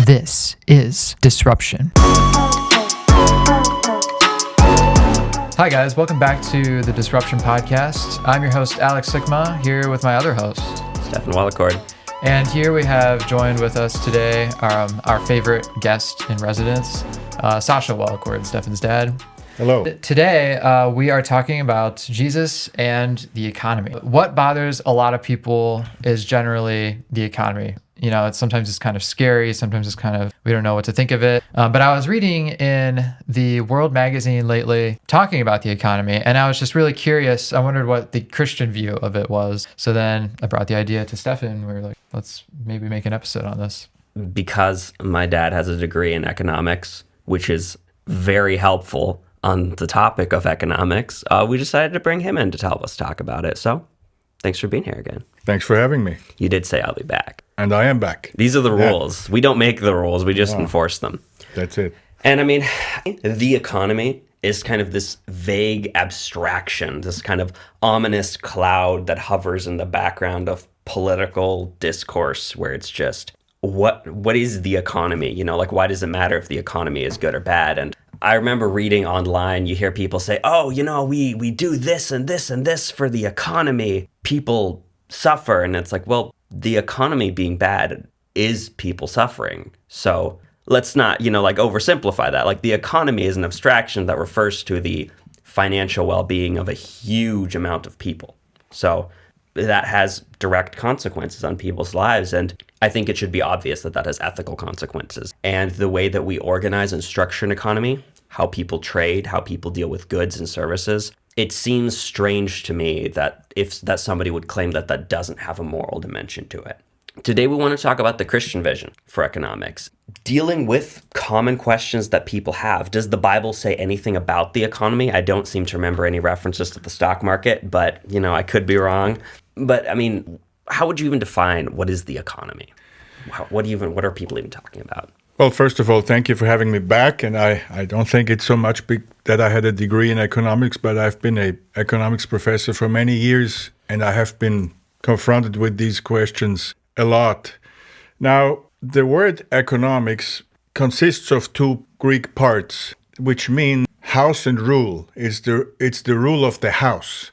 This is Disruption. Hi guys, welcome back to the Disruption Podcast. I'm your host, Alex Sikma, here with my other host, Stefan Walicord. And here we have joined with us today our favorite guest in residence, Sacha Walicord, Stefan's dad. Hello. Today, we are talking about Jesus and the economy. What bothers a lot of people is generally the economy. You know, sometimes it's kind of scary. Sometimes it's kind of, we don't know what to think of it. But I was reading in the World magazine lately talking about the economy, and I was just really curious. I wondered what the Christian view of it was. So then I brought the idea to Stefan. We were like, let's maybe make an episode on this. Because my dad has a degree in economics, which is very helpful on the topic of economics, we decided to bring him in to help us talk about it. So thanks for being here again. Thanks for having me. You did say I'll be back. And I am back. These are the rules. We don't make the rules. We just enforce them. That's it. And I mean, the economy is kind of this vague abstraction, this kind of ominous cloud that hovers in the background of political discourse where it's just, what is the economy? You know, like, why does it matter if the economy is good or bad? And I remember reading online, you hear people say, oh, you know, we do this and this and this for the economy. People suffer. And it's like, well, the economy being bad is people suffering. So let's not, you know, like oversimplify that. Like, the economy is an abstraction that refers to the financial well-being of a huge amount of people. So that has direct consequences on people's lives. And I think it should be obvious that that has ethical consequences. And the way that we organize and structure an economy, how people trade, how people deal with goods and services, it seems strange to me that somebody would claim that that doesn't have a moral dimension to it. Today, we want to talk about the Christian vision for economics, dealing with common questions that people have. Does the Bible say anything about the economy? I don't seem to remember any references to the stock market, but, you know, I could be wrong. But I mean, how would you even define what is the economy? What are people even talking about? Well, first of all, thank you for having me back. And I don't think it's so much that I had a degree in economics, but I've been an economics professor for many years, and I have been confronted with these questions a lot. Now, the word economics consists of two Greek parts, which mean house and rule. It's the rule of the house.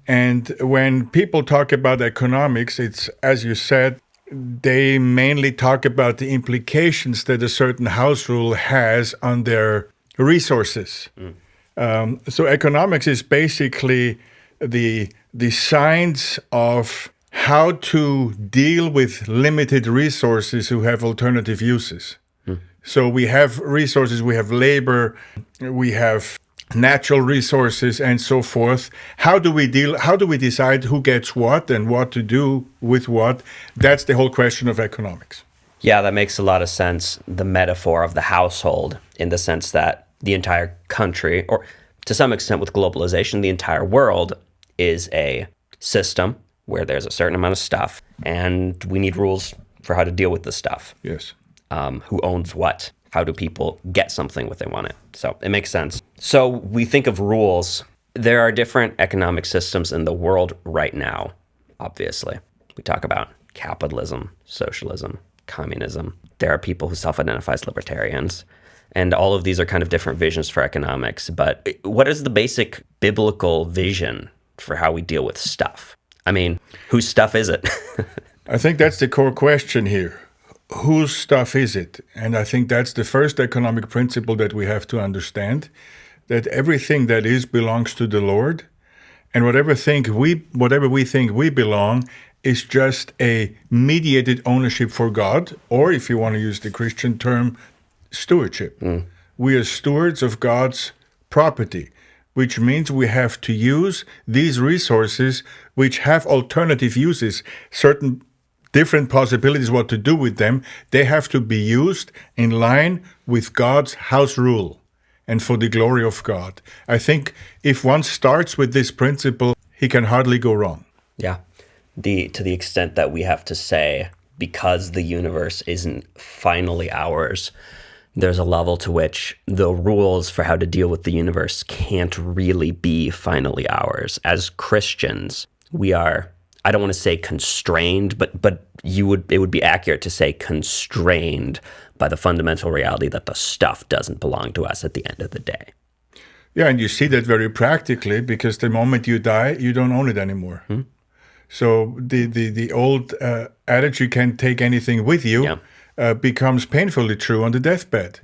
And when people talk about economics, it's, as you said, they mainly talk about the implications that a certain house rule has on their resources. So economics is basically the science of how to deal with limited resources who have alternative uses. So we have resources, we have labor, we have natural resources and so forth. How do we decide who gets what and what to do with what? That's the whole question of economics. Yeah, that makes a lot of sense. The metaphor of the household, in the sense that the entire country, or to some extent with globalization, the entire world is a system where there's a certain amount of stuff, and we need rules for how to deal with the stuff. Yes. Who owns what? How do people get something when they want it? So it makes sense. So we think of rules. There are different economic systems in the world right now, obviously. We talk about capitalism, socialism, communism. There are people who self-identify as libertarians. And all of these are kind of different visions for economics. But what is the basic biblical vision for how we deal with stuff? I mean, whose stuff is it? I think that's the core question here. Whose stuff is it? And I think that's the first economic principle that we have to understand, that everything that is belongs to the Lord, and whatever we think we belong is just a mediated ownership for God, or if you want to use the Christian term, stewardship. We are stewards of God's property, which means we have to use these resources which have alternative uses, certain different possibilities what to do with them. They have to be used in line with God's house rule and for the glory of God. I think if one starts with this principle, he can hardly go wrong. Yeah. To the extent that we have to say, because the universe isn't finally ours, there's a level to which the rules for how to deal with the universe can't really be finally ours. As Christians, we are I don't want to say constrained, but it would be accurate to say constrained by the fundamental reality that the stuff doesn't belong to us at the end of the day. Yeah, and you see that very practically because the moment you die, you don't own it anymore. So the old adage, you can't take anything with you, becomes painfully true on the deathbed.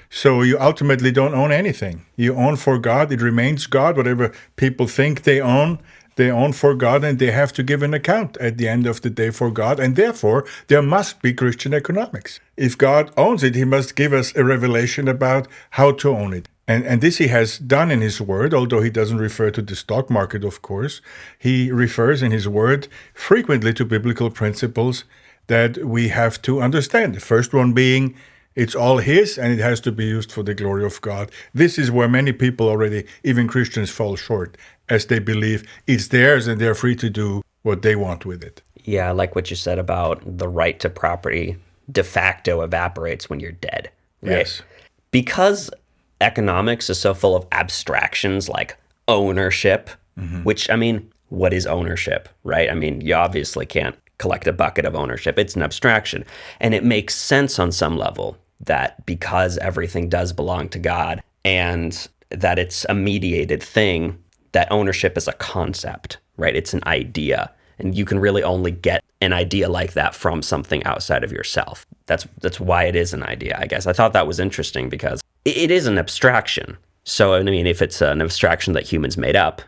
So you ultimately don't own anything. You own for God. It remains God. Whatever people think they own for God, and they have to give an account at the end of the day for God. And therefore, there must be Christian economics. If God owns it, he must give us a revelation about how to own it. And this he has done in his word, although he doesn't refer to the stock market, of course. He refers in his word frequently to biblical principles that we have to understand. The first one being, it's all his and it has to be used for the glory of God. This is where many people already, even Christians, fall short, as they believe it's theirs and they're free to do what they want with it. Yeah, I like what you said about the right to property de facto evaporates when you're dead. Right? Yes. Because economics is so full of abstractions like ownership, which, I mean, what is ownership, right? I mean, you obviously can't collect a bucket of ownership. It's an abstraction. And it makes sense on some level that because everything does belong to God and that it's a mediated thing, that ownership is a concept, right? It's an idea. And you can really only get an idea like that from something outside of yourself. That's why it is an idea, I guess. I thought that was interesting because it is an abstraction. So, I mean, if it's an abstraction that humans made up,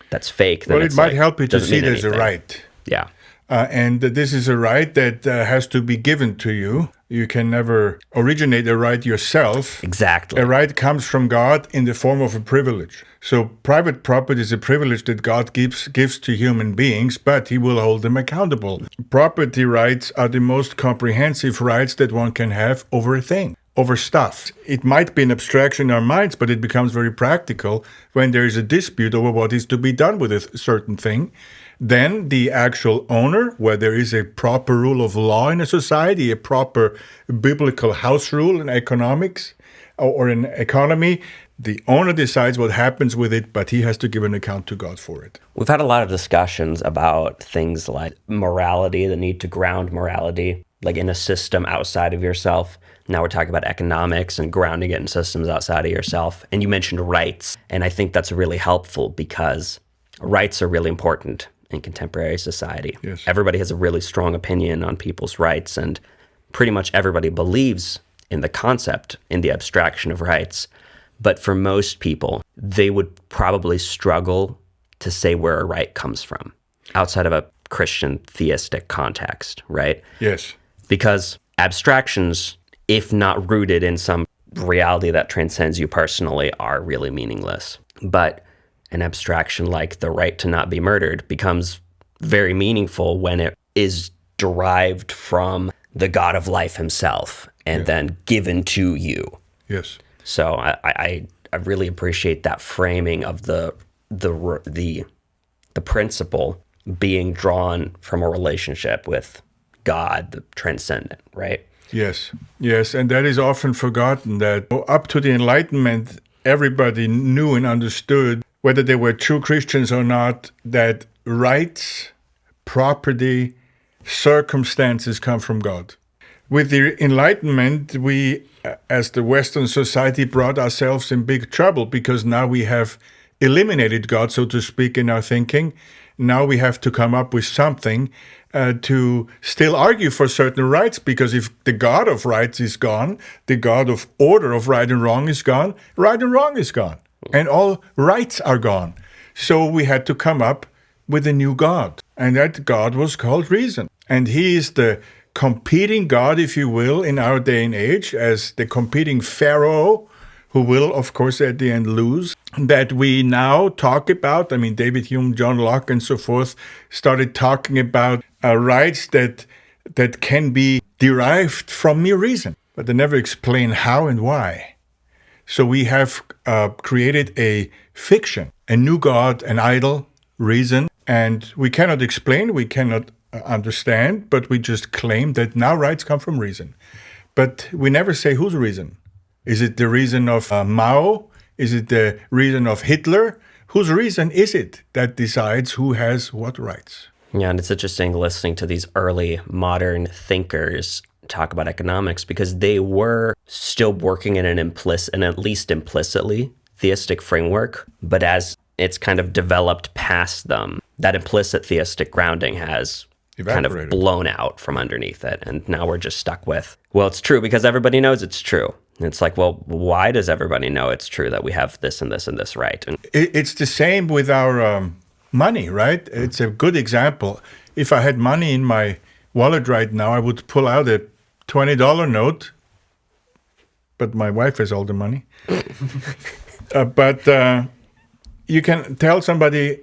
that's fake. Then Well, it might help you to see there's a right. Yeah. And this is a right that has to be given to you. You can never originate a right yourself. Exactly. A right comes from God in the form of a privilege. So private property is a privilege that God gives to human beings, but he will hold them accountable. Property rights are the most comprehensive rights that one can have over a thing, over stuff. It might be an abstraction in our minds, but it becomes very practical when there is a dispute over what is to be done with a certain thing. Then the actual owner, where there is a proper rule of law in a society, a proper biblical house rule in economics or in economy, the owner decides what happens with it, but he has to give an account to God for it. We've had a lot of discussions about things like morality, the need to ground morality, like in a system outside of yourself. Now we're talking about economics and grounding it in systems outside of yourself. And you mentioned rights. And I think that's really helpful because rights are really important in contemporary society. Yes. Everybody has a really strong opinion on people's rights, and pretty much everybody believes in the concept, in the abstraction of rights. But for most people, they would probably struggle to say where a right comes from outside of a Christian theistic context, right? Yes. Because abstractions, if not rooted in some reality that transcends you personally, are really meaningless. But an abstraction like the right to not be murdered becomes very meaningful when it is derived from the God of life himself and then given to you. Yes. So I really appreciate that framing of the principle being drawn from a relationship with God, the transcendent, right? Yes. Yes. And that is often forgotten, that up to the Enlightenment, everybody knew and understood, whether they were true Christians or not, that rights, property, circumstances come from God. With the Enlightenment, we, as the Western society, brought ourselves in big trouble because now we have eliminated God, so to speak, in our thinking. Now we have to come up with something to still argue for certain rights, because if the God of rights is gone, the God of order of right and wrong is gone, right and wrong is gone, and all rights are gone. So we had to come up with a new God, and that God was called reason. And he is the competing God, if you will, in our day and age, as the competing Pharaoh, who will, of course, at the end lose, that we now talk about. I mean, David Hume, John Locke, and so forth started talking about rights that can be derived from mere reason, but they never explain how and why. So we have created a fiction, a new God, an idol, reason, and we cannot explain, we cannot understand, but we just claim that now rights come from reason. But we never say whose reason. Is it the reason of Mao? Is it the reason of Hitler? Whose reason is it that decides who has what rights? Yeah, and it's interesting listening to these early modern thinkers talk about economics because they were still working in an implicit, and at least implicitly, theistic framework. But as it's kind of developed past them, that implicit theistic grounding has kind of blown out from underneath it. And now we're just stuck with, well, it's true because everybody knows it's true. And it's like, well, why does everybody know it's true that we have this and this and this right? And it's the same with our money, right? It's a good example. If I had money in my wallet right now, I would pull out a $20 note, but my wife has all the money. But you can tell somebody,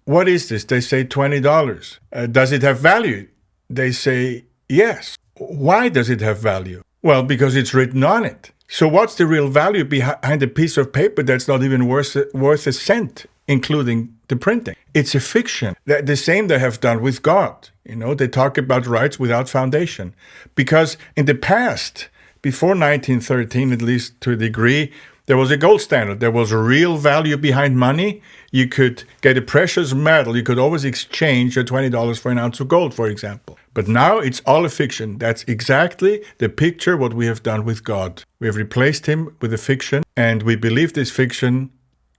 what is this? They say $20. Does it have value? They say, yes. Why does it have value? Well, because it's written on it. So what's the real value behind a piece of paper that's not even worth a cent, including the printing? It's a fiction. The same they have done with God. You know, they talk about rights without foundation. Because in the past, before 1913, at least to a degree, there was a gold standard. There was a real value behind money. You could get a precious metal. You could always exchange your $20 for an ounce of gold, for example. But now it's all a fiction. That's exactly the picture what we have done with God. We have replaced him with a fiction, and we believe this fiction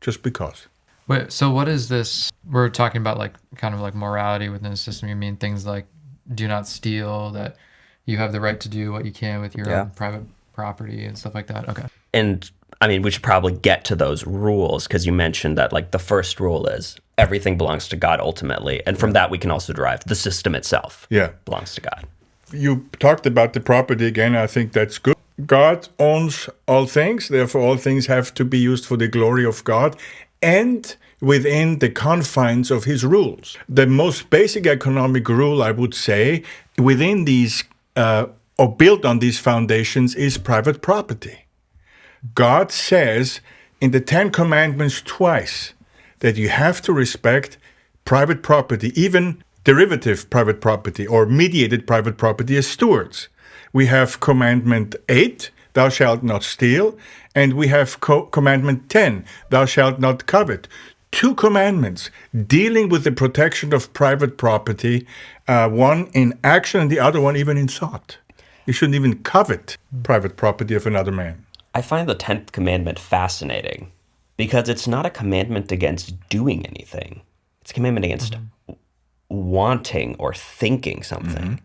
just because. Wait, so what is this? We're talking about like kind of like morality within the system. You mean things like do not steal, that you have the right to do what you can with your own private property and stuff like that? Okay. And I mean, we should probably get to those rules because you mentioned that like the first rule is everything belongs to God ultimately. And from that, we can also derive the system itself belongs to God. You talked about the property again. I think that's good. God owns all things. Therefore, all things have to be used for the glory of God and within the confines of his rules. The most basic economic rule, I would say, within these or built on these foundations is private property. God says in the Ten Commandments twice that you have to respect private property, even derivative private property or mediated private property as stewards. We have Commandment 8, thou shalt not steal, and we have Commandment 10, thou shalt not covet. Two commandments dealing with the protection of private property, one in action and the other one even in thought. You shouldn't even covet private property of another man. I find the 10th commandment fascinating because it's not a commandment against doing anything. It's a commandment against wanting or thinking something,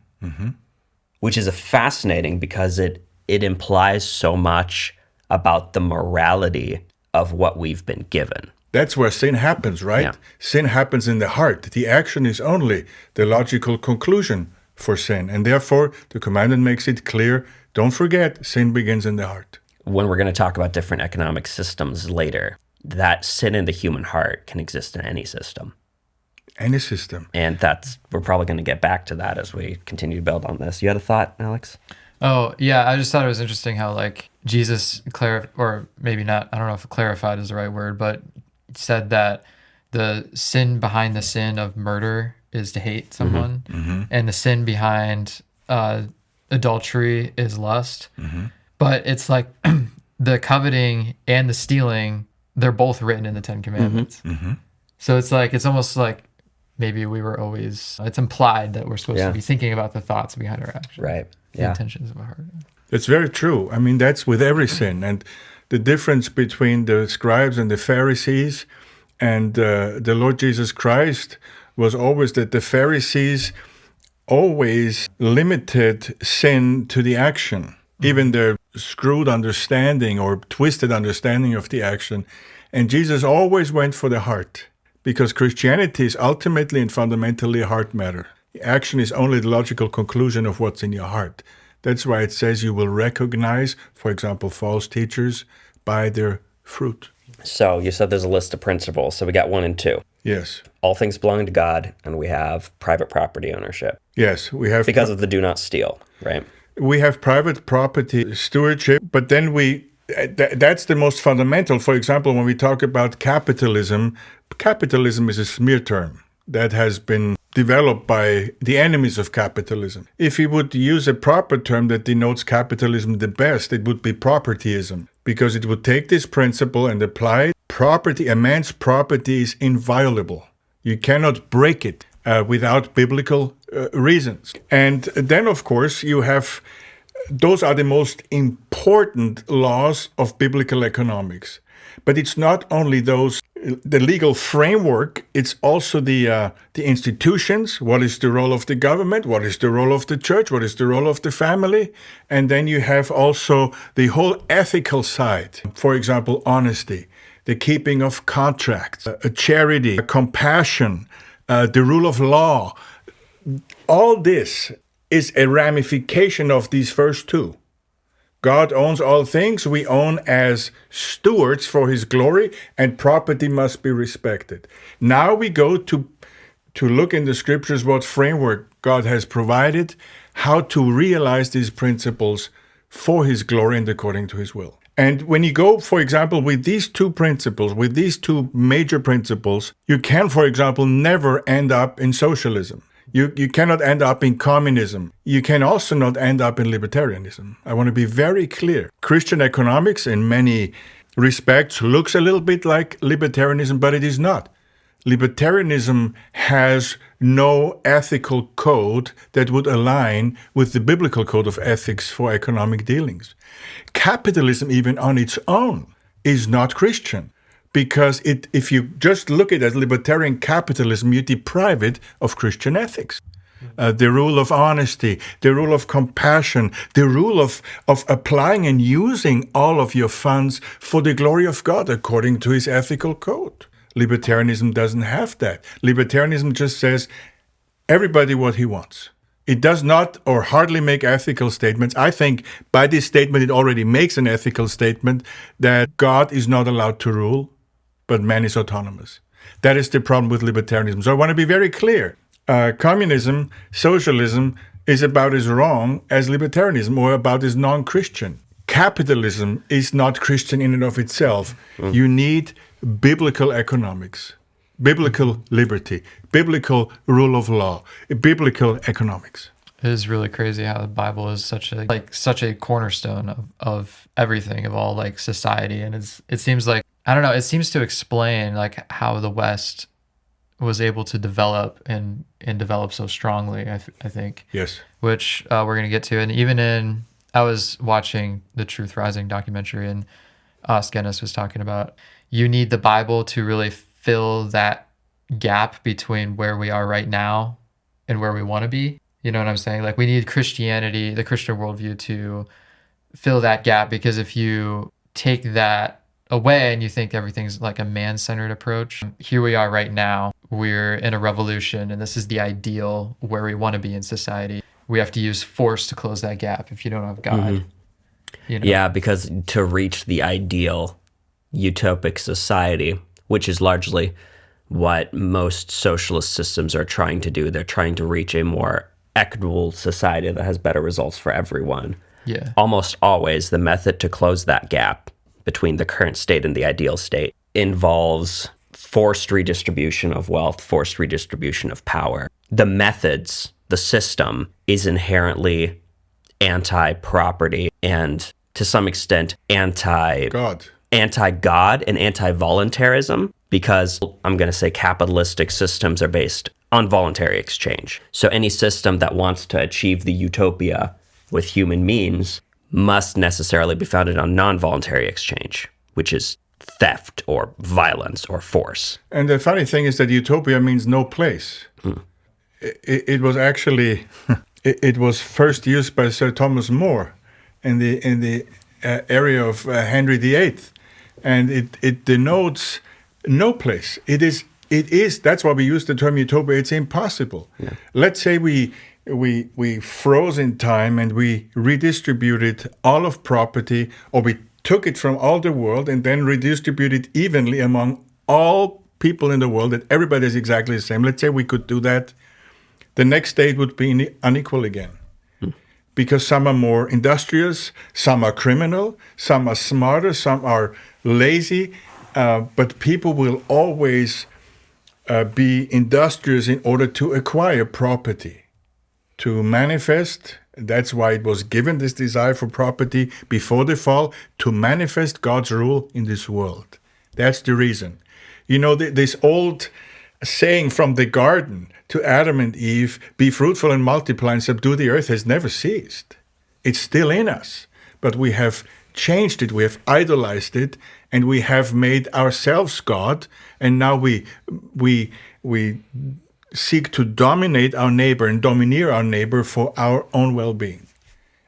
which is fascinating because it implies so much about the morality of what we've been given. That's where sin happens, right? Yeah. Sin happens in the heart. The action is only the logical conclusion for sin. And therefore, the commandment makes it clear, don't forget, sin begins in the heart. When we're going to talk about different economic systems later, that sin in the human heart can exist in any system. Any system. And we're probably going to get back to that as we continue to build on this. You had a thought, Alex? Oh, yeah. I just thought it was interesting how like Jesus or maybe not, I don't know if clarified is the right word, but said that the sin behind the sin of murder is to hate someone, and the sin behind adultery is lust. But it's like the coveting and the stealing, they're both written in the Ten Commandments. So it's like, it's almost like maybe we were always, it's implied that we're supposed to be thinking about the thoughts behind our actions. Right. The intentions of our heart. It's very true. I mean, that's with every sin. And the difference between the scribes and the Pharisees and the Lord Jesus Christ was always that the Pharisees always limited sin to the action, even their screwed understanding or twisted understanding of the action. And Jesus always went for the heart, because Christianity is ultimately and fundamentally a heart matter. Action is only the logical conclusion of what's in your heart. That's why it says you will recognize, for example, false teachers by their fruit. So you said there's a list of principles. So we got 1 and 2. Yes. All things belong to God, and we have private property ownership. Yes, we have... Because of the do not steal, right? We have private property stewardship, but then that's the most fundamental. For example, when we talk about capitalism is a smear term that has been developed by the enemies of capitalism. If we would use a proper term that denotes capitalism the best, it would be propertyism, because it would take this principle and apply it. Property, a man's property is inviolable. You cannot break it. without biblical reasons. And then, of course, you have those are the most important laws of biblical economics. But it's not only those, the legal framework, it's also the institutions. What is the role of the government? What is the role of the church? What is the role of the family? And then you have also the whole ethical side. For example, honesty, the keeping of contracts, charity, compassion, the rule of law. All this is a ramification of these first two. God owns all things. We own as stewards for his glory, and property must be respected. Now we go to look in the scriptures what framework God has provided, how to realize these principles for his glory and according to his will. And when you go, for example, with these two principles, with these two major principles, you can, for example, never end up in socialism. You cannot end up in communism. You can also not end up in libertarianism. I want to be very clear. Christian economics, in many respects, looks a little bit like libertarianism, but it is not. Libertarianism has no ethical code that would align with the biblical code of ethics for economic dealings. Capitalism, even on its own, is not Christian. Because if you just look at it as libertarian capitalism, you deprive it of Christian ethics. The rule of honesty, the rule of compassion, the rule of applying and using all of your funds for the glory of God according to his ethical code. Libertarianism doesn't have that. Libertarianism just says everybody what he wants. It does not or hardly make ethical statements. I think by this statement it already makes an ethical statement that God is not allowed to rule, but man is autonomous. That is the problem with libertarianism. So I want to be very clear. Communism, socialism is about as wrong as libertarianism or about as non-Christian. Capitalism is not Christian in and of itself. You need biblical economics, biblical liberty, biblical rule of law, biblical economics. It is really crazy how the Bible is such a cornerstone of everything, of all like society. And it seems like, I don't know, it seems to explain like how the West was able to develop and develop so strongly, I think. Yes. Which we're going to get to. And even I was watching the Truth Rising documentary, and Skenes was talking about, you need the Bible to really fill that gap between where we are right now and where we want to be. You know what I'm saying? Like we need Christianity, the Christian worldview, to fill that gap, because if you take that away and you think everything's like a man-centered approach, here we are right now. We're in a revolution, and this is the ideal where we want to be in society. We have to use force to close that gap if you don't have God. Mm-hmm. You know? Yeah, because to reach the ideal utopic society, which is largely what most socialist systems are trying to do, they're trying to reach a more equitable society that has better results for everyone. Yeah. Almost always the method to close that gap between the current state and the ideal state involves forced redistribution of wealth, forced redistribution of power. The methods, the system, is inherently anti-property and to some extent anti-God and anti-voluntarism, because I'm going to say capitalistic systems are based on voluntary exchange. So any system that wants to achieve the utopia with human means must necessarily be founded on non-voluntary exchange, which is theft or violence or force. And the funny thing is that utopia means no place. It was actually, it was first used by Sir Thomas More in the area of Henry VIII, and it denotes no place. It is. That's why we use the term utopia. It's impossible. Yeah. Let's say we froze in time and we redistributed all of property, or we took it from all the world and then redistributed evenly among all people in the world, that everybody is exactly the same. Let's say we could do that. The next state would be unequal again. Because some are more industrious, some are criminal, some are smarter, some are lazy, but people will always be industrious in order to acquire property, to manifest. That's why it was given, this desire for property before the fall, to manifest God's rule in this world. That's the reason. You know, this old saying from the garden to Adam and Eve, be fruitful and multiply and subdue the earth, has never ceased. It's still in us, but we have changed it, we have idolized it, and we have made ourselves God, and now we seek to dominate our neighbor and domineer our neighbor for our own well-being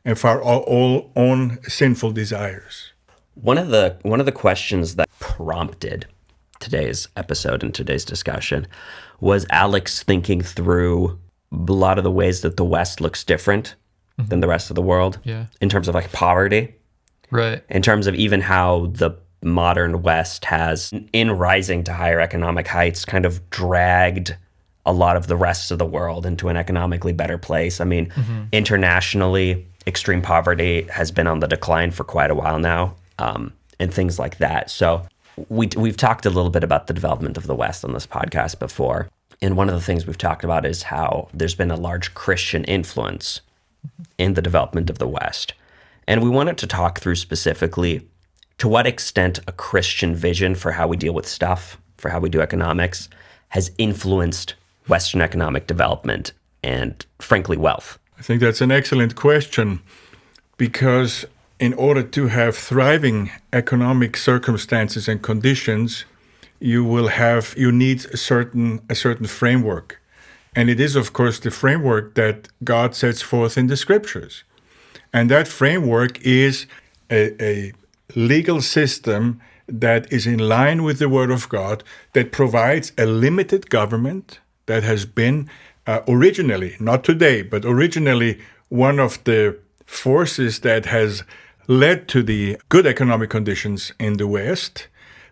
and for our own sinful desires. One of the questions that prompted today's episode and today's discussion was Alex thinking through a lot of the ways that the West looks different than the rest of the world in terms of like poverty. Right. In terms of even how the modern West has, in rising to higher economic heights, kind of dragged a lot of the rest of the world into an economically better place. I mean, internationally, extreme poverty has been on the decline for quite a while now, and things like that. So we've talked a little bit about the development of the West on this podcast before. And one of the things we've talked about is how there's been a large Christian influence in the development of the West. And we wanted to talk through specifically to what extent a Christian vision for how we deal with stuff, for how we do economics, has influenced Western economic development and, frankly, wealth. I think that's an excellent question, because in order to have thriving economic circumstances and conditions, you need a certain framework. And it is, of course, the framework that God sets forth in the Scriptures. And that framework is a legal system that is in line with the Word of God, that provides a limited government that has been originally, not today, but originally one of the forces that has led to the good economic conditions in the West,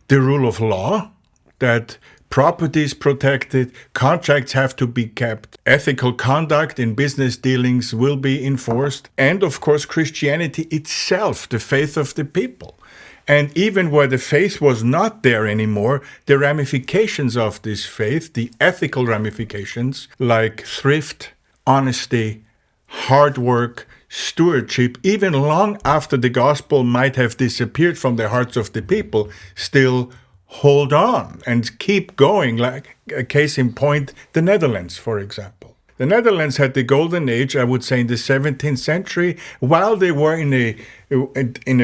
the rule of law, that property is protected, contracts have to be kept, ethical conduct in business dealings will be enforced, and of course Christianity itself, the faith of the people. And even where the faith was not there anymore, the ramifications of this faith, the ethical ramifications like thrift, honesty, hard work, stewardship, even long after the gospel might have disappeared from the hearts of the people, still hold on and keep going, like a case in point, the Netherlands, for example. The Netherlands had the golden age, I would say, in the 17th century, while they were in a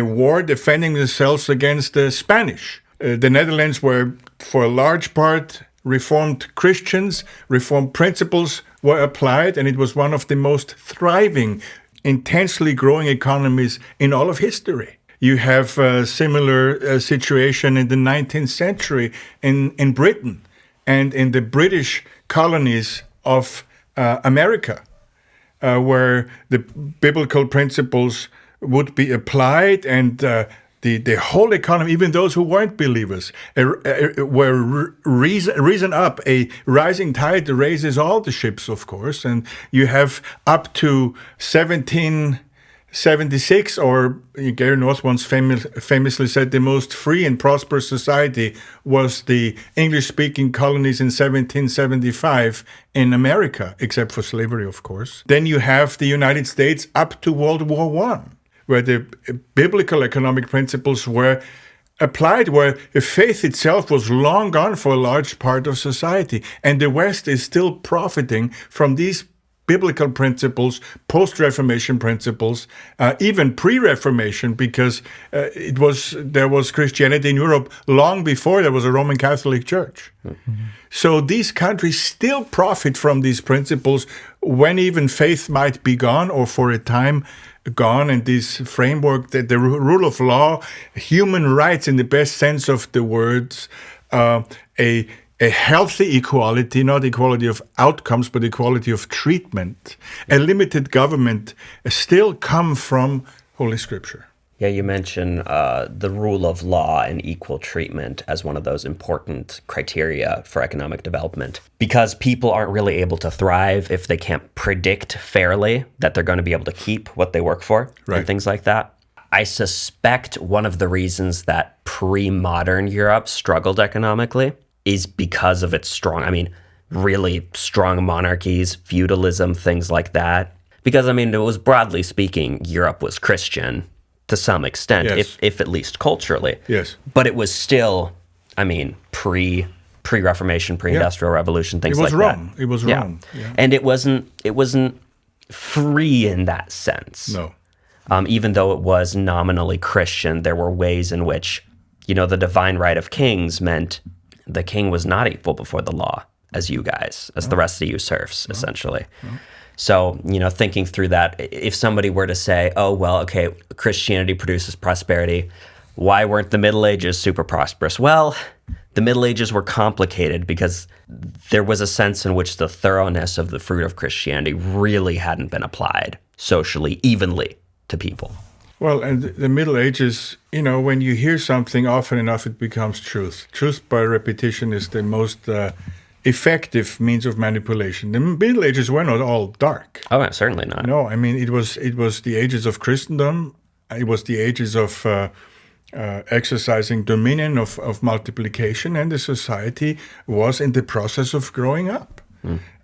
war defending themselves against the Spanish. The Netherlands were, for a large part, Reformed Christians. Reformed principles were applied, and it was one of the most thriving, intensely growing economies in all of history. You have a similar situation in the 19th century in Britain and in the British colonies of America, where the biblical principles would be applied, and the whole economy, even those who weren't believers, were risen up. A rising tide raises all the ships, of course, and you have up to 1776, or Gary North once famously said, the most free and prosperous society was the English-speaking colonies in 1775 in America, except for slavery, of course. Then you have the United States up to World War I, where the biblical economic principles were applied, where the faith itself was long gone for a large part of society. And the West is still profiting from these biblical principles, post-Reformation principles, even pre-Reformation, because there was Christianity in Europe long before there was a Roman Catholic Church. Mm-hmm. So these countries still profit from these principles when even faith might be gone, or for a time gone, and this framework, the rule of law, human rights in the best sense of the words, a healthy equality, not equality of outcomes, but equality of treatment, a limited government, still come from Holy Scripture. Yeah, you mentioned the rule of law and equal treatment as one of those important criteria for economic development, because people aren't really able to thrive if they can't predict fairly that they're going to be able to keep what they work for, right, and things like that. I suspect one of the reasons that pre-modern Europe struggled economically is because of its really strong monarchies, feudalism, things like that. Because, it was, broadly speaking, Europe was Christian to some extent, yes, if at least culturally. Yes. But it was still, pre pre-Reformation, pre-industrial revolution, things It was like wrong. that. It was Yeah. wrong. Yeah. And it wasn't free in that sense. No. Even though it was nominally Christian, there were ways in which, the divine right of kings meant the king was not equal before the law as you guys, as the rest of you serfs, essentially. So, thinking through that, if somebody were to say, oh, well, okay, Christianity produces prosperity, why weren't the Middle Ages super prosperous? Well, the Middle Ages were complicated because there was a sense in which the thoroughness of the fruit of Christianity really hadn't been applied socially, evenly to people. Well, and the Middle Ages, when you hear something often enough, it becomes truth. Truth by repetition is the most effective means of manipulation. The Middle Ages were not all dark. Oh, certainly not. No, I mean, it was the ages of Christendom. It was the ages of exercising dominion, of multiplication, and the society was in the process of growing up.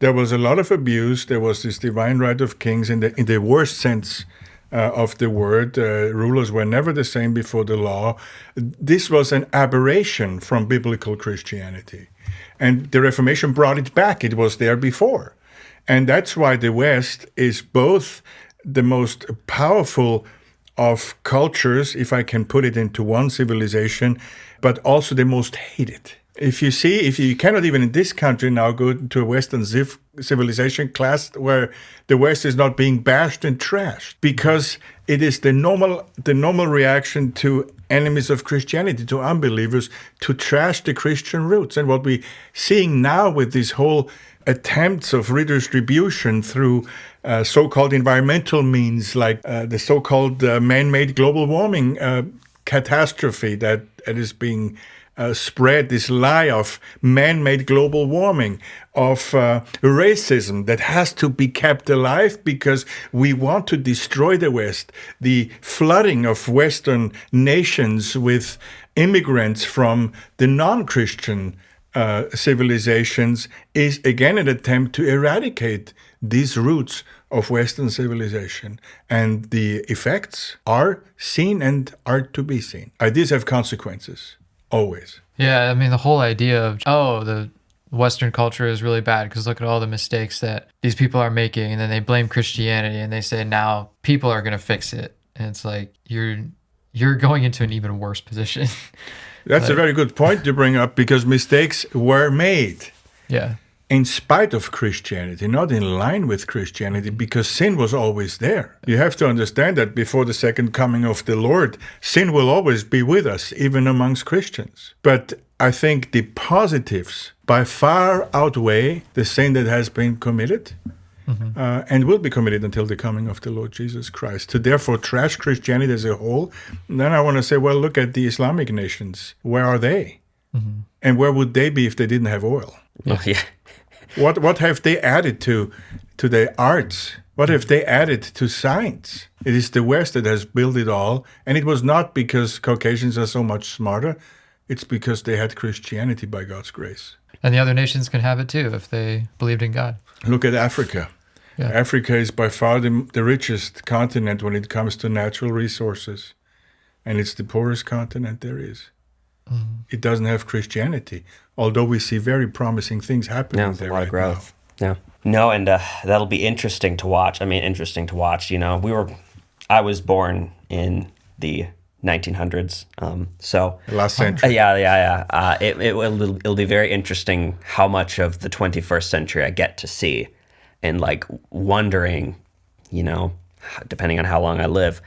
There was a lot of abuse. There was this divine right of kings in the worst sense of the word. Rulers were never the same before the law. This was an aberration from biblical Christianity. And the Reformation brought it back. It was there before. And that's why the West is both the most powerful of cultures, if I can put it into one civilization, but also the most hated. If you cannot even in this country now go to a Western civilization class where the West is not being bashed and trashed, because it is the normal reaction to enemies of Christianity, to unbelievers, to trash the Christian roots. And what we're seeing now with this whole attempts of redistribution through so-called environmental means, like the so-called man-made global warming catastrophe that is being spread, this lie of man-made global warming, of racism that has to be kept alive because we want to destroy the West. The flooding of Western nations with immigrants from the non-Christian civilizations is again an attempt to eradicate these roots of Western civilization. And the effects are seen and are to be seen. Ideas have consequences. Always. Yeah, I mean, the whole idea of, the Western culture is really bad because look at all the mistakes that these people are making, and then they blame Christianity and they say now people are going to fix it. And it's like, you're going into an even worse position. That's a very good point to bring up, because mistakes were made. Yeah. In spite of Christianity, not in line with Christianity, because sin was always there. You have to understand that before the second coming of the Lord, sin will always be with us, even amongst Christians. But I think the positives by far outweigh the sin that has been committed and will be committed until the coming of the Lord Jesus Christ. To therefore trash Christianity as a whole, then I want to say, well, look at the Islamic nations. Where are they? And where would they be if they didn't have oil? Oh, yeah. What have they added to the arts? What have they added to science? It is the West that has built it all. And it was not because Caucasians are so much smarter. It's because they had Christianity by God's grace. And the other nations can have it too if they believed in God. Look at Africa. Yeah. Africa is by far the richest continent when it comes to natural resources. And it's the poorest continent there is. It doesn't have Christianity, although we see very promising things happening there. A lot right of growth. now. Yeah. No, and that'll be interesting to watch. I mean, interesting to watch. I was born in the 1900s, so Last century. yeah. It'll be very interesting how much of the 21st century I get to see, and like wondering, depending on how long I live,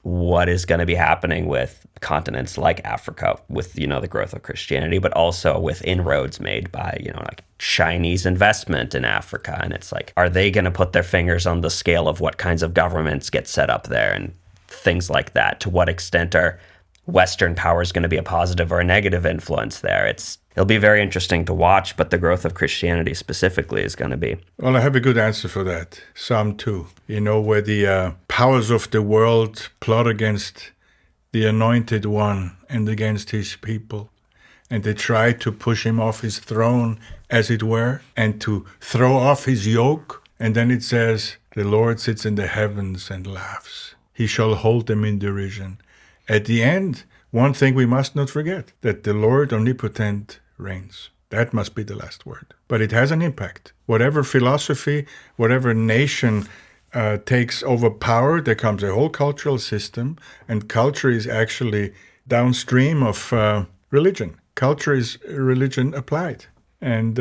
what is going to be happening with continents like Africa, with the growth of Christianity, but also with inroads made by like Chinese investment in Africa. And it's like, are they going to put their fingers on the scale of what kinds of governments get set up there and things like that? To what extent are Western powers going to be a positive or a negative influence there? It'll be very interesting to watch, but the growth of Christianity specifically is going to be. Well, I have a good answer for that. Psalm 2, where the powers of the world plot against the Anointed One and against his people. And they try to push him off his throne, as it were, and to throw off his yoke. And then it says, the Lord sits in the heavens and laughs. He shall hold them in derision. At the end, one thing we must not forget, that the Lord omnipotent reigns. That must be the last word. But it has an impact. Whatever philosophy, whatever nation takes over power, there comes a whole cultural system, and culture is actually downstream of religion. Culture is religion applied. And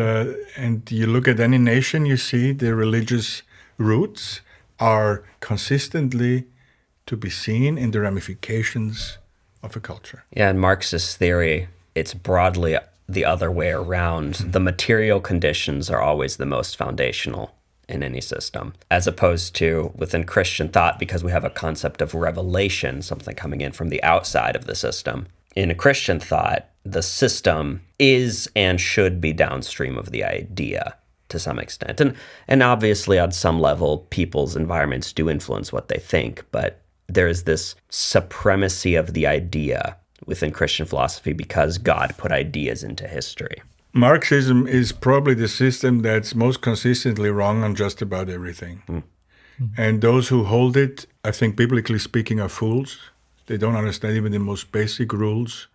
you look at any nation, you see the religious roots are consistently to be seen in the ramifications of a culture. Yeah, in Marxist theory, it's broadly the other way around. The material conditions are always the most foundational in any system, as opposed to within Christian thought, because we have a concept of revelation, something coming in from the outside of the system. In a Christian thought, the system is and should be downstream of the idea to some extent. And obviously, on some level, people's environments do influence what they think, but there is this supremacy of the idea within Christian philosophy because God put ideas into history. Marxism is probably the system that's most consistently wrong on just about everything. And those who hold it, I think biblically speaking, are fools. They don't understand even the most basic rules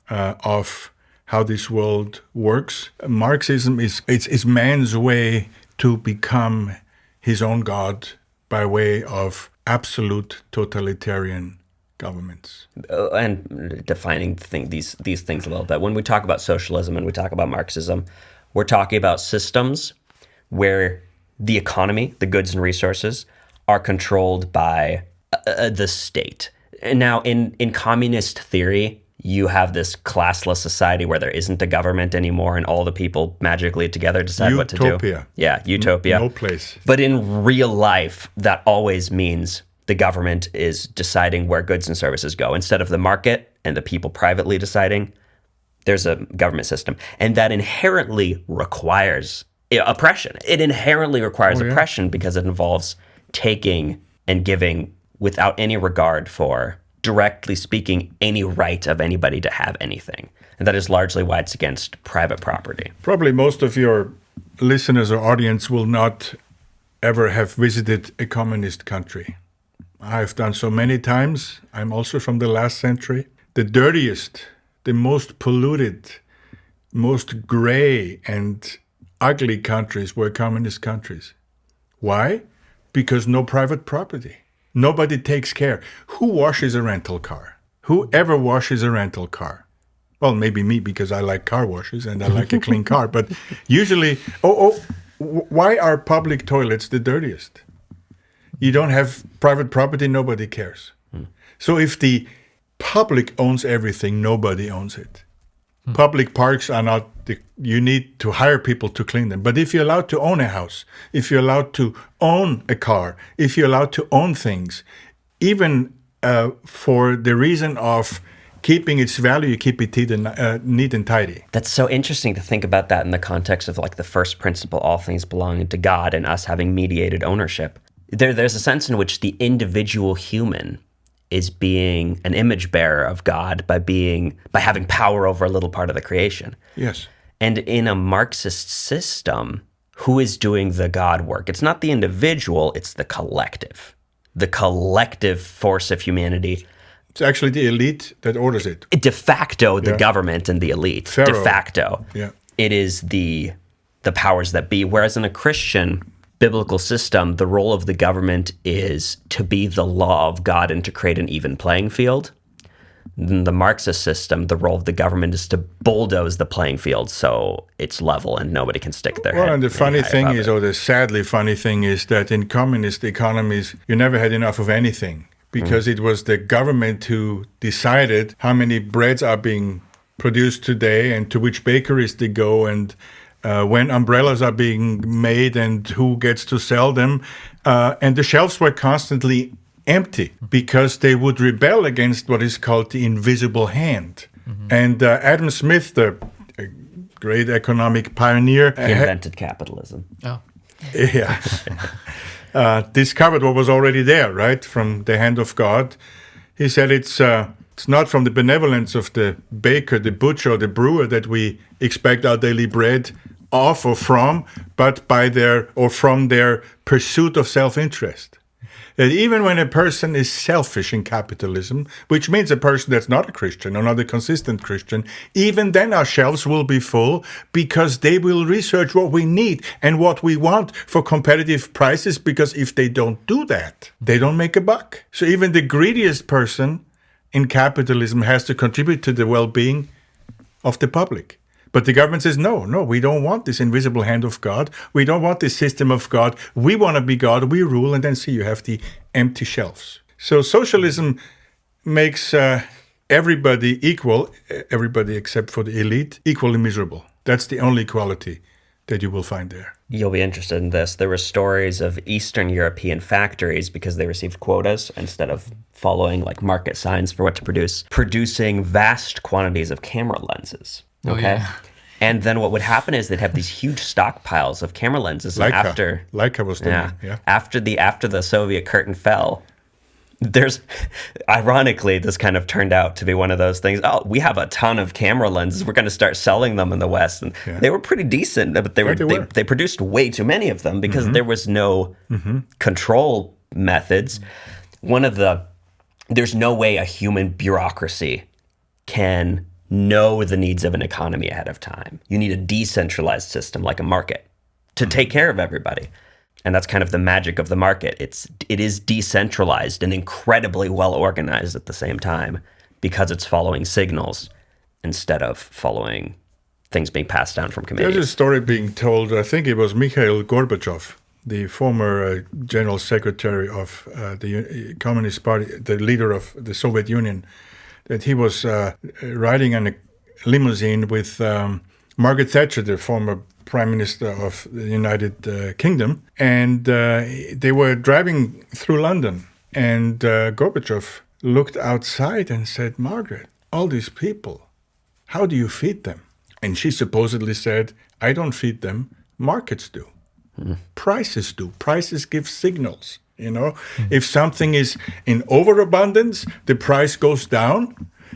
of how this world works. Marxism is man's way to become his own God by way of absolute totalitarian governments. And defining these things a little bit. When we talk about socialism and we talk about Marxism, we're talking about systems where the economy, the goods and resources, are controlled by the state. And now in communist theory, you have this classless society where there isn't a government anymore and all the people magically together decide what to do. Utopia. Yeah, utopia. No place. But in real life, that always means the government is deciding where goods and services go. Instead of the market and the people privately deciding, there's a government system. And that inherently requires oppression. It inherently requires oppression because it involves taking and giving without any regard for, directly speaking, any right of anybody to have anything. And that is largely why it's against private property. Probably most of your listeners or audience will not ever have visited a communist country. I've done so many times. I'm also from the last century. The dirtiest, the most polluted, most gray and ugly countries were communist countries. Why? Because no private property. Nobody takes care. Who washes a rental car? Who ever washes a rental car? Well, maybe me, because I like car washes and I like a clean car. But usually, why are public toilets the dirtiest? You don't have private property, nobody cares. So if the public owns everything, nobody owns it. Public parks are not, you need to hire people to clean them. But if you're allowed to own a house, if you're allowed to own a car, if you're allowed to own things, even for the reason of keeping its value, you keep it neat and tidy. That's so interesting to think about that in the context of like the first principle, all things belonging to God, and us having mediated ownership. There's a sense in which the individual human is being an image bearer of God by having power over a little part of the creation. Yes. And in a Marxist system, who is doing the God work? It's not the individual, it's the collective force of humanity. It's actually the elite that orders it. De facto, the government and the elite. Pharaoh. De facto. Yeah. It is the powers that be. Whereas in a Christian biblical system, the role of the government is to be the law of God and to create an even playing field. In the Marxist system, the role of the government is to bulldoze the playing field so it's level and nobody can stick their head. Well, and the funny thing is, it. or the sadly funny thing is that in communist economies, you never had enough of anything because it was the government who decided how many breads are being produced today and to which bakeries they go and when umbrellas are being made and who gets to sell them. And the shelves were constantly empty because they would rebel against what is called the invisible hand. And Adam Smith, the great economic pioneer, He invented capitalism. Oh. yeah, discovered what was already there, right, from the hand of God. He said it's not from the benevolence of the baker, the butcher, or the brewer that we expect our daily bread of or from, but by from their pursuit of self-interest. that even when a person is selfish in capitalism, which means a person that's not a Christian or not a consistent Christian, even then our shelves will be full because they will research what we need and what we want for competitive prices, because if they don't do that, they don't make a buck. So even the greediest person in capitalism has to contribute to the well-being of the public. But the government says, no, we don't want this invisible hand of God. We don't want this system of God. We want to be God. We rule. And then see, you have the empty shelves. So socialism makes everybody equal, everybody except for the elite, equally miserable. That's the only equality that you will find there. You'll be interested in this. There were stories of Eastern European factories, because they received quotas instead of following like market signs for what to produce, producing vast quantities of camera lenses. Okay. Oh, yeah. And then what would happen is they'd have these huge stockpiles of camera lenses. And Leica was doing, yeah. After the Soviet curtain fell, ironically, this kind of turned out to be one of those things. Oh, we have a ton of camera lenses. We're going to start selling them in the West. And they were pretty decent, but they produced way too many of them because there was no control methods. There's no way a human bureaucracy can know the needs of an economy ahead of time. You need a decentralized system like a market to take care of everybody. And that's kind of the magic of the market. It is decentralized and incredibly well organized at the same time because it's following signals instead of following things being passed down from committees. There's a story being told, I think it was Mikhail Gorbachev, the former general secretary of the Communist Party, the leader of the Soviet Union, that he was riding in a limousine with Margaret Thatcher, the former Prime Minister of the United Kingdom, and they were driving through London, and Gorbachev looked outside and said, "Margaret, all these people, how do you feed them?" And she supposedly said, "I don't feed them, markets do. Prices do. Prices give signals. If something is in overabundance, the price goes down.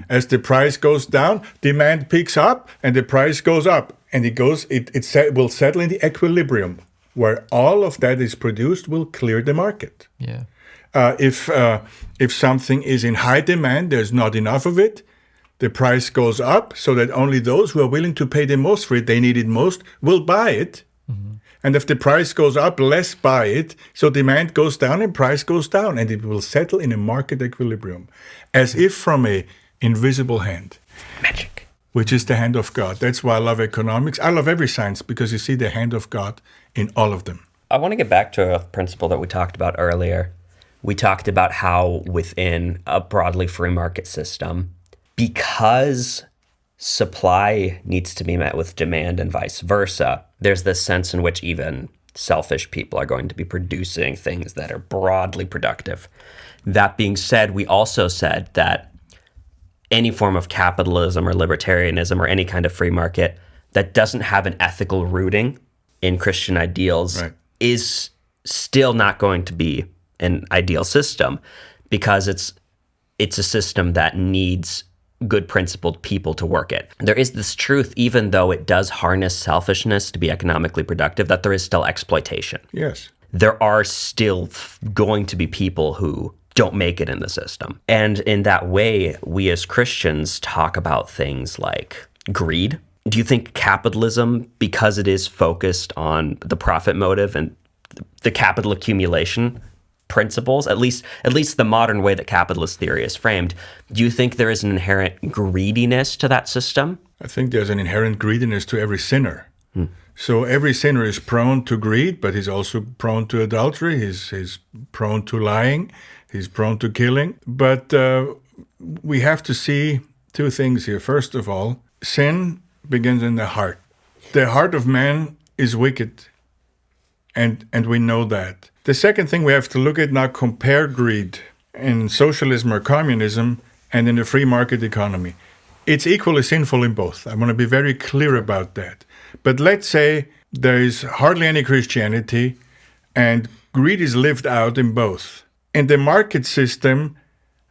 As the price goes down, demand picks up and the price goes up. And it will settle in the equilibrium where all of that is produced will clear the market. Yeah. If something is in high demand, there's not enough of it, the price goes up so that only those who are willing to pay the most for it, they need it most, will buy it. And if the price goes up, less buy it. So demand goes down and price goes down. And it will settle in a market equilibrium. As if from a invisible hand. Magic. Which is the hand of God. That's why I love economics. I love every science because you see the hand of God in all of them. I want to get back to a principle that we talked about earlier. We talked about how within a broadly free market system, because supply needs to be met with demand and vice versa, there's this sense in which even selfish people are going to be producing things that are broadly productive. That being said, we also said that any form of capitalism or libertarianism or any kind of free market that doesn't have an ethical rooting in Christian ideals is still not going to be an ideal system, because it's a system that needs good principled people to work it. There is this truth, even though it does harness selfishness to be economically productive, that there is still exploitation. Yes. There are still going to be people who don't make it in the system. And in that way, we as Christians talk about things like greed. Do you think capitalism, because it is focused on the profit motive and the capital accumulation principles, at least the modern way that capitalist theory is framed, do you think there is an inherent greediness to that system? I think there's an inherent greediness to every sinner. So every sinner is prone to greed, but he's also prone to adultery. He's prone to lying. He's prone to killing. But we have to see two things here. First of all, sin begins in the heart. The heart of man is wicked, and we know that. The second thing we have to look at now, compare greed in socialism or communism and in the free market economy. It's equally sinful in both. I want to be very clear about that. But let's say there is hardly any Christianity and greed is lived out in both. In the market system,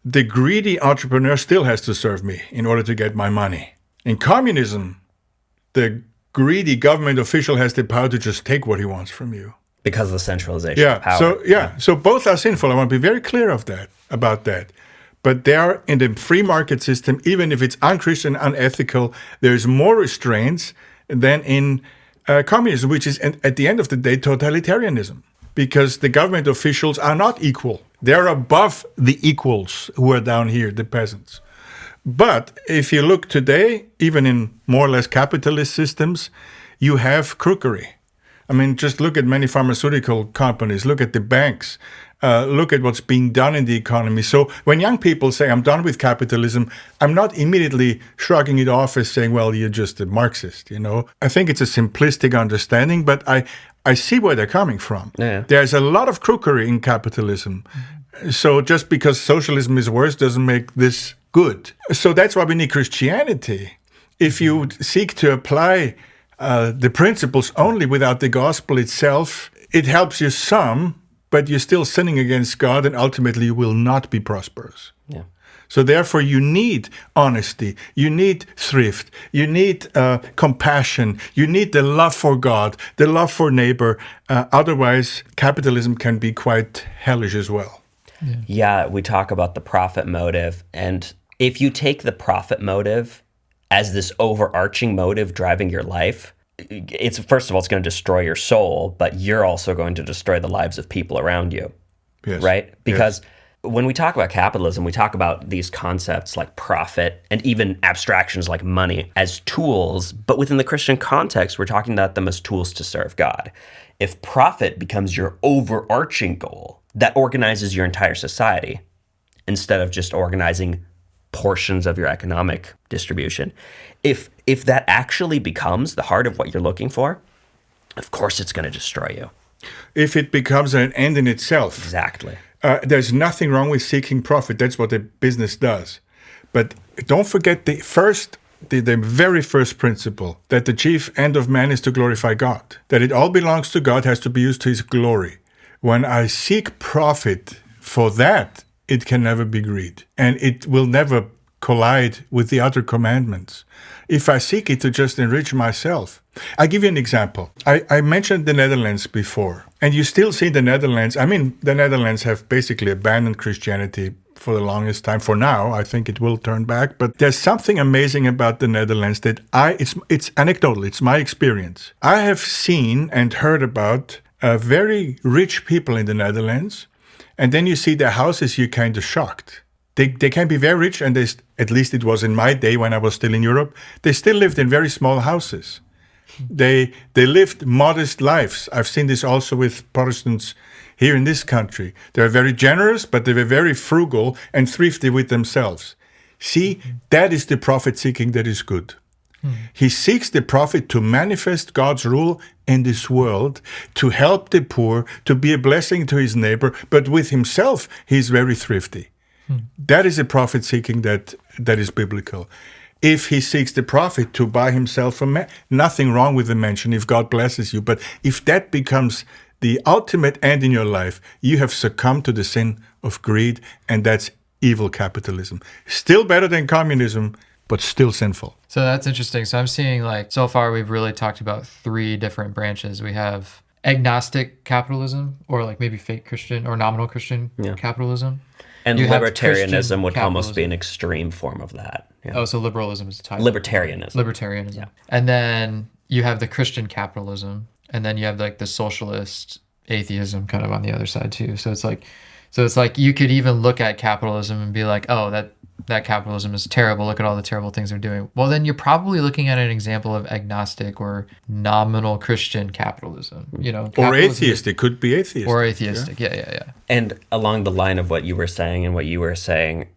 the greedy entrepreneur still has to serve me in order to get my money. In communism, the greedy government official has the power to just take what he wants from you. Because of the centralization of power. So both are sinful. I want to be very clear about that. But they are in the free market system, even if it's unchristian, unethical, there's more restraints than in communism, which is at the end of the day totalitarianism, because the government officials are not equal. They're above the equals who are down here, the peasants. But if you look today, even in more or less capitalist systems, you have crookery. I mean, just look at many pharmaceutical companies, look at the banks, look at what's being done in the economy. So when young people say, I'm done with capitalism, I'm not immediately shrugging it off as saying, well, you're just a Marxist, you know. I think it's a simplistic understanding, but I see where they're coming from. Yeah. There's a lot of crookery in capitalism. So just because socialism is worse doesn't make this good. So that's why we need Christianity. If you seek to apply the principles only without the gospel itself, it helps you some, but you're still sinning against God, and ultimately you will not be prosperous. Yeah. So therefore you need honesty, you need thrift, you need compassion, you need the love for God, the love for neighbor. Otherwise, capitalism can be quite hellish as well. Yeah, we talk about the profit motive. And if you take the profit motive as this overarching motive driving your life, it's first of all, it's going to destroy your soul, but you're also going to destroy the lives of people around you. Yes. Right? Because when we talk about capitalism, we talk about these concepts like profit and even abstractions like money as tools. But within the Christian context, we're talking about them as tools to serve God. If profit becomes your overarching goal, that organizes your entire society instead of just organizing portions of your economic distribution. If that actually becomes the heart of what you're looking for, of course it's going to destroy you. If it becomes an end in itself. Exactly. There's nothing wrong with seeking profit. That's what a business does. But don't forget the very first principle, that the chief end of man is to glorify God. That it all belongs to God, has to be used to his glory. When I seek profit for that, it can never be greed. And it will never collide with the other commandments. If I seek it to just enrich myself. I'll give you an example. I mentioned the Netherlands before, and you still see the Netherlands. I mean, the Netherlands have basically abandoned Christianity for the longest time. For now, I think it will turn back. But there's something amazing about the Netherlands that it's anecdotal. It's my experience. I have seen and heard about very rich people in the Netherlands, and then you see their houses, you're kind of shocked. They can be very rich, and at least it was in my day when I was still in Europe, they still lived in very small houses. They lived modest lives. I've seen this also with Protestants here in this country. They're very generous, but they were very frugal and thrifty with themselves. See, that is the profit seeking that is good. He seeks the profit to manifest God's rule in this world, to help the poor, to be a blessing to his neighbor, but with himself, he's very thrifty. That is a profit seeking that is biblical. If he seeks the profit to buy himself a man, nothing wrong with the mention if God blesses you. But if that becomes the ultimate end in your life, you have succumbed to the sin of greed, and that's evil capitalism. Still better than communism, but still sinful. So that's interesting. So I'm seeing, like, so far we've really talked about 3 different branches. We have agnostic capitalism, or like maybe fake Christian or nominal Christian capitalism. And You have libertarianism Christian would almost be capitalism. an extreme form of that. Yeah. Oh, so liberalism is a type. Libertarianism. Libertarianism. Yeah. And then you have the Christian capitalism, and then you have like the socialist atheism kind of on the other side too. So it's like you could even look at capitalism and be like, oh, that capitalism is terrible. Look at all the terrible things they're doing. Well, then you're probably looking at an example of agnostic or nominal Christian capitalism, Or atheistic. It could be atheistic. Or atheistic. Yeah. And along the line of what you were saying,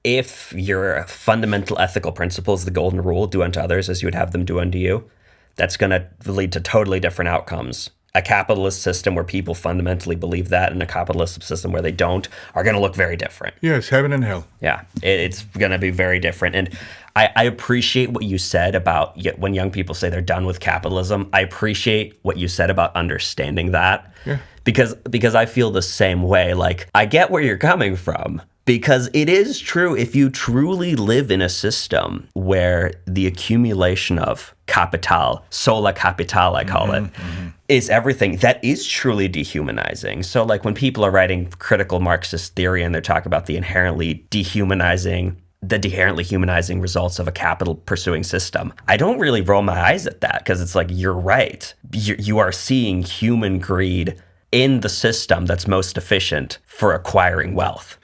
if your fundamental ethical principles, the golden rule, do unto others as you would have them do unto you, that's going to lead to totally different outcomes. A capitalist system where people fundamentally believe that and a capitalist system where they don't are going to look very different. Yes, heaven and hell. Yeah, it's going to be very different. And I appreciate what you said about when young people say they're done with capitalism. I appreciate what you said about understanding that. Yeah. Because I feel the same way. Like, I get where you're coming from, Because it is true, if you truly live in a system where the accumulation of capital, sola capital, I call it, is everything, that is truly dehumanizing. So like when people are writing critical Marxist theory and they're talking about the inherently humanizing results of a capital pursuing system, I don't really roll my eyes at that, because it's like, you're right. You are seeing human greed in the system that's most efficient for acquiring wealth.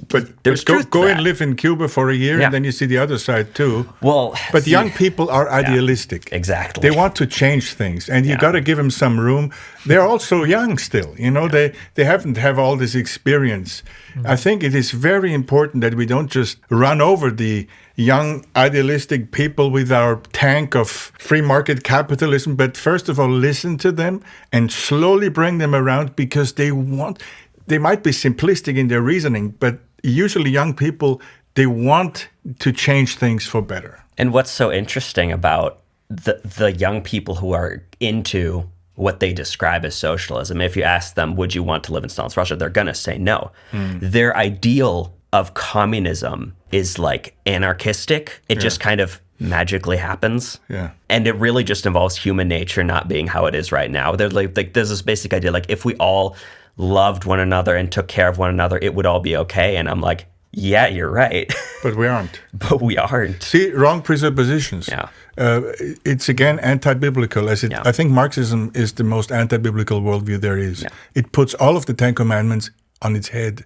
But there's go and live in Cuba for a year, and then you see the other side too. Well, but young people are idealistic. Exactly. They want to change things, and you got to give them some room. They're also young still. They haven't have all this experience. I think it is very important that we don't just run over the young idealistic people with our tank of free market capitalism, but first of all listen to them and slowly bring them around, because they might be simplistic in their reasoning, but usually young people, they want to change things for better. And what's so interesting about the young people who are into what they describe as socialism, if you ask them, would you want to live in Stalin's Russia, they're going to say no. Their ideal of communism is like anarchistic. It just kind of magically happens. Yeah. And it really just involves human nature not being how it is right now. There's there's this basic idea, like if we all loved one another and took care of one another, it would all be okay. And I'm like, yeah, you're right. But we aren't. But we aren't. See, wrong presuppositions. Yeah. It's again anti-biblical. I think Marxism is the most anti-biblical worldview there is. Yeah. It puts all of the Ten Commandments on its head.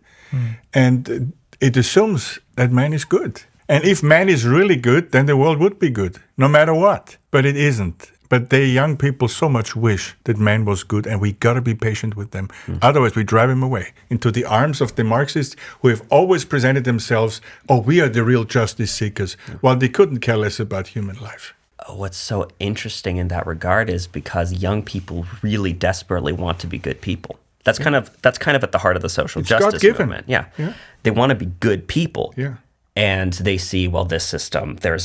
And it assumes that man is good. And if man is really good, then the world would be good, no matter what. But it isn't. But the young people so much wish that man was good, and we got to be patient with them. Otherwise, we drive him away into the arms of the Marxists, who have always presented themselves, we are the real justice seekers, while they couldn't care less about human life. What's so interesting in that regard is because young people really desperately want to be good people. That's kind of at the heart of the social justice God-given. movement. Yeah. They want to be good people. Yeah. And they see, well, this system, there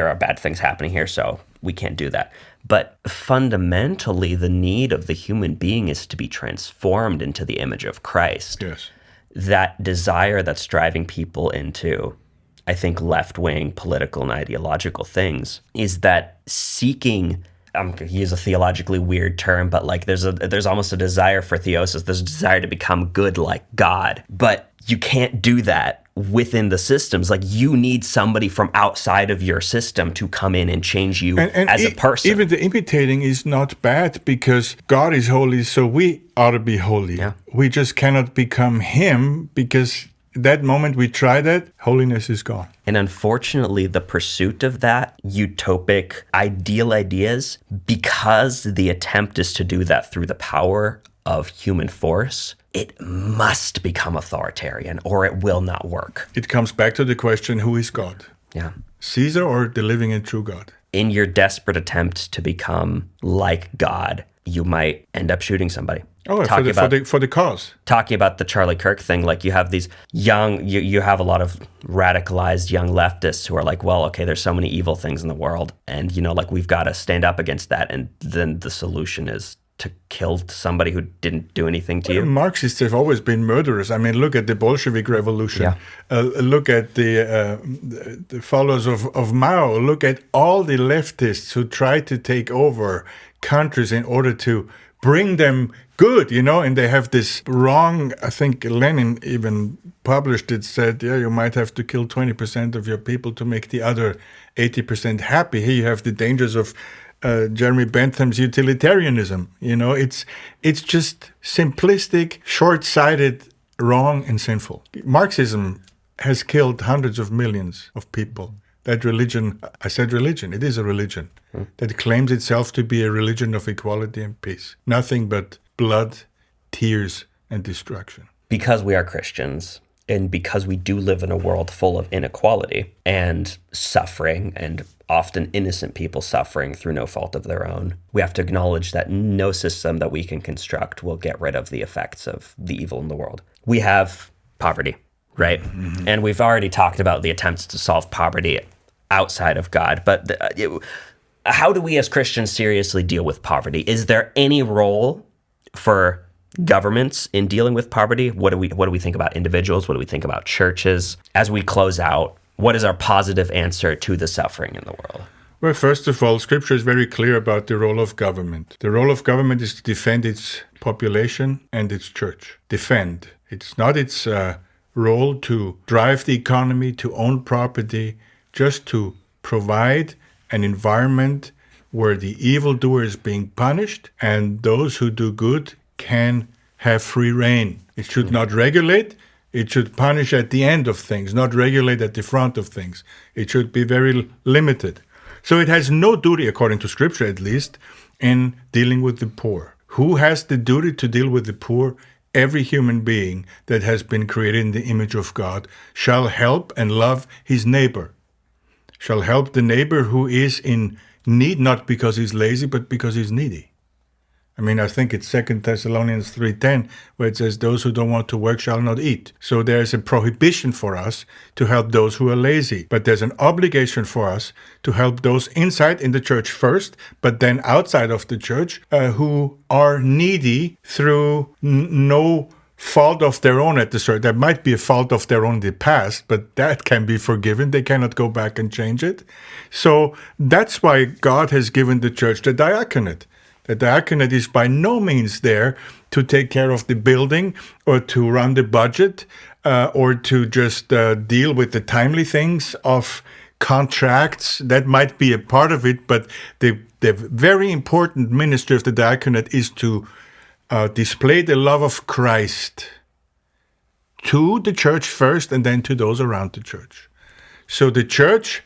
are bad things happening here, so we can't do that. But fundamentally, the need of the human being is to be transformed into the image of Christ. Yes. That desire that's driving people into, I think, left-wing political and ideological things is that seeking, I'm going to use a theologically weird term, but like there's almost a desire for theosis. There's a desire to become good like God. But you can't do that within the systems. Like, you need somebody from outside of your system to come in and change you as a person. Even the imitating is not bad, because God is holy, so we ought to be holy. Yeah. We just cannot become him, because that moment we try that, holiness is gone. And unfortunately, the pursuit of that utopic ideal ideas, because the attempt is to do that through the power of human force, it must become authoritarian or it will not work. It comes back to the question, who is God? Yeah. Caesar or the living and true God? In your desperate attempt to become like God, you might end up shooting somebody. For the cause. Talking about the Charlie Kirk thing, like you have these young, you have a lot of radicalized young leftists who are like, well, okay, there's so many evil things in the world, and like we've got to stand up against that, and then the solution is to kill somebody who didn't do anything to you. Marxists have always been murderers. I mean, look at the Bolshevik Revolution. Yeah. Look at the followers of Mao. Look at all the leftists who tried to take over countries in order to bring them good, and they have this wrong, I think Lenin even published it, said, you might have to kill 20% of your people to make the other 80% happy. Here you have the dangers of Jeremy Bentham's utilitarianism. It's just simplistic, short-sighted, wrong, and sinful. Marxism has killed hundreds of millions of people. That religion, I said religion, it is a religion that claims itself to be a religion of equality and peace. Nothing but blood, tears, and destruction. Because we are Christians, and because we do live in a world full of inequality and suffering, and often innocent people suffering through no fault of their own, we have to acknowledge that no system that we can construct will get rid of the effects of the evil in the world. We have poverty, right? Mm-hmm. And we've already talked about the attempts to solve poverty outside of God, but how do we as Christians seriously deal with poverty? Is there any role for governments in dealing with poverty? What do we think about individuals? What do we think about churches? As we close out, what is our positive answer to the suffering in the world? Well, first of all, Scripture is very clear about the role of government. The role of government is to defend its population and its church. Defend. It's not its role to drive the economy, to own property, just to provide an environment where the evildoer is being punished and those who do good can have free reign. It should not regulate. It should punish at the end of things, not regulate at the front of things. It should be very limited. So it has no duty, according to Scripture at least, in dealing with the poor. Who has the duty to deal with the poor? Every human being that has been created in the image of God shall help and love his neighbor. Shall help the neighbor who is in need, not because he's lazy, but because he's needy. I mean, I think it's 2 Thessalonians 3:10, where it says, those who don't want to work shall not eat. So there's a prohibition for us to help those who are lazy. But there's an obligation for us to help those inside in the church first, but then outside of the church, who are needy through no fault of their own at the church. There might be a fault of their own in the past, but that can be forgiven. They cannot go back and change it. So that's why God has given the church the diaconate. The diaconate is by no means there to take care of the building or to run the budget or to just deal with the timely things of contracts. That might be a part of it, but the very important ministry of the diaconate is to display the love of Christ to the church first and then to those around the church. So the church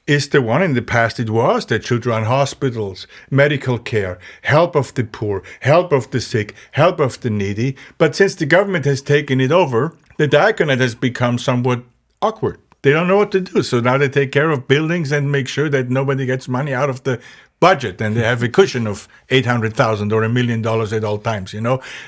is the one, in the past it was, that should run hospitals, medical care, help of the poor, help of the sick, help of the needy. But since the government has taken it over, the diaconate has become somewhat awkward. They don't know what to do. So now they take care of buildings and make sure that nobody gets money out of the budget, and they have a cushion of $800,000 or $1 million at all times.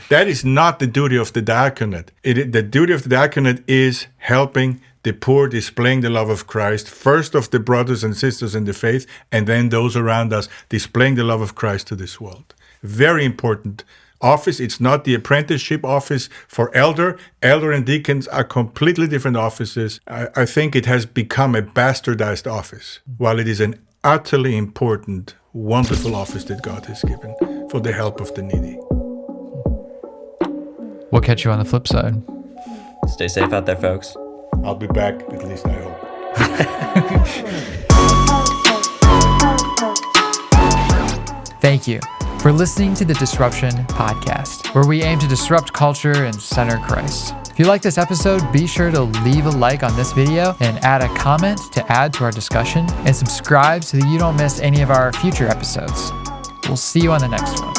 That is not the duty of the diaconate. The duty of the diaconate is helping the poor, displaying the love of Christ, first of the brothers and sisters in the faith, and then those around us, displaying the love of Christ to this world. Very important office. It's not the apprenticeship office for elder. Elder and deacons are completely different offices. I think it has become a bastardized office, while it is an utterly important, wonderful office that God has given for the help of the needy. We'll catch you on the flip side. Stay safe out there, folks. I'll be back, at least I hope. Thank you for listening to the Disruption Podcast, where we aim to disrupt culture and center Christ. If you like this episode, be sure to leave a like on this video and add a comment to add to our discussion, and subscribe so that you don't miss any of our future episodes. We'll see you on the next one.